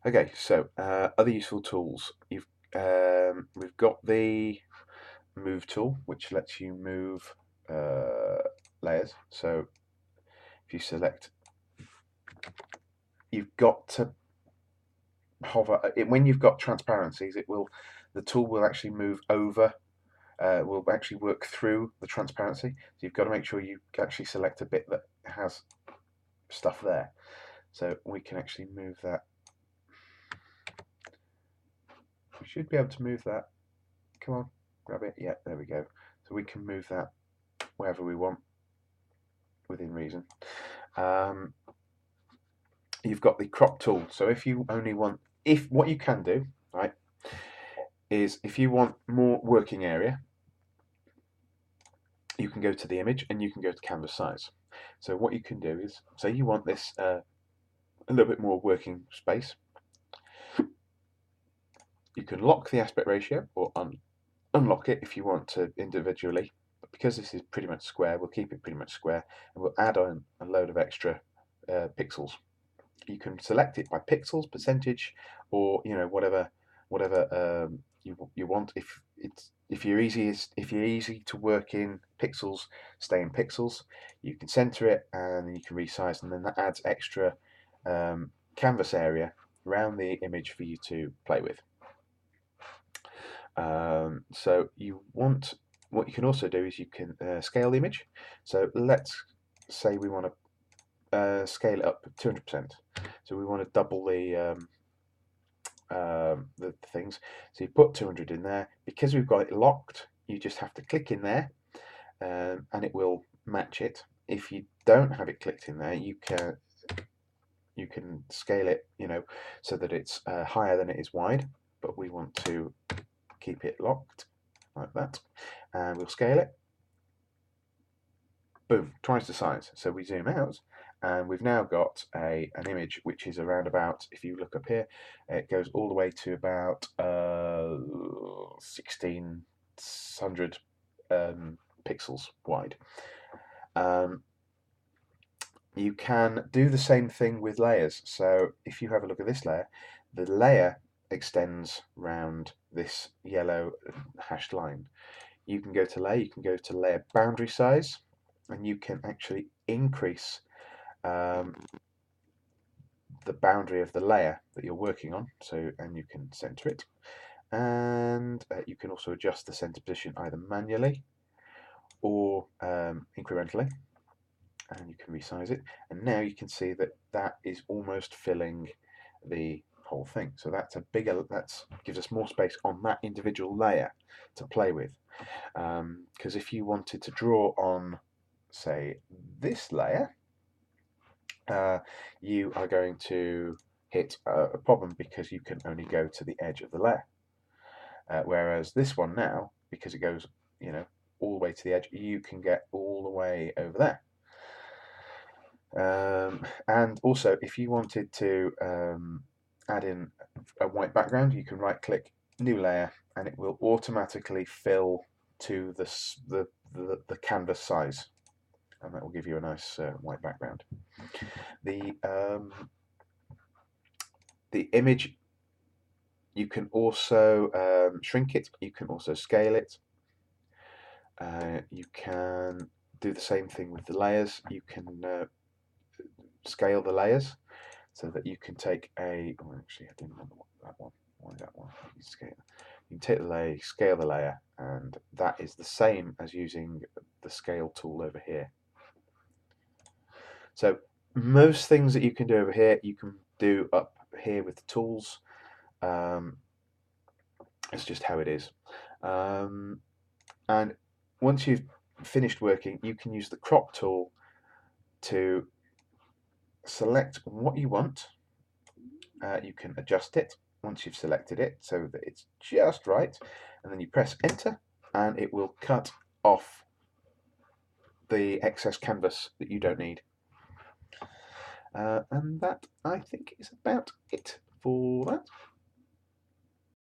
Okay, so other useful tools. We've got the move tool, which lets you move layers. So if you select, you've got to hover when you've got transparencies. The tool will actually move over. Will actually work through the transparency. So you've got to make sure you actually select a bit that has stuff there. So we can actually move that. We should be able to move that. Come on, grab it. Yeah, there we go. So we can move that wherever we want within reason. You've got the crop tool. So if you only want, what you can do, right, is if you want more working area, you can go to the image and you can go to canvas size. So what you can do is, say you want this a little bit more working space, you can lock the aspect ratio or unlock it if you want to individually. But because this is pretty much square, we'll keep it pretty much square, and we'll add on a load of extra pixels. You can select it by pixels, percentage, or whatever you want. If you're easy to work in pixels, stay in pixels. You can center it and you can resize, and then that adds extra canvas area around the image for you to play with. So what you can also do is you can scale the image. So let's say we want to scale it up 200%. So we want to double the things. So you put 200 in there. Because we've got it locked, you just have to click in there, and it will match it. If you don't have it clicked in there, you can scale it, so that it's higher than it is wide. But we want to keep it locked like that, and we'll scale it. Boom, twice the size. So we zoom out, and we've now got an image which is around about, if you look up here, it goes all the way to about 1600 pixels wide. You can do the same thing with layers. So if you have a look at this layer, the layer extends round this yellow hashed line. You can go to layer, you can go to layer boundary size, and you can actually increase the boundary of the layer that you're working on. And you can center it, and you can also adjust the center position either manually or incrementally, and you can resize it. And now you can see that is almost filling the whole thing. So that gives us more space on that individual layer to play with. Because if you wanted to draw on, say, this layer, you are going to hit a problem because you can only go to the edge of the layer. Whereas this one now, because it goes, all the way to the edge, you can get all the way over there. And also, if you wanted to add in a white background, you can right-click, new layer, and it will automatically fill to the canvas size, and that will give you a nice white background. The image, you can also shrink it, you can also scale it. You can do the same thing with the layers. You can scale the layers so that you can take actually I didn't want that one. Why that one? You can take the layer, scale the layer, and that is the same as using the scale tool over here. So most things that you can do over here, you can do up here with the tools. It's just how it is. And once you've finished working, you can use the crop tool to select what you want. You can adjust it once you've selected it so that it's just right, and then you press enter and it will cut off the excess canvas that you don't need. And that, I think, is about it for that.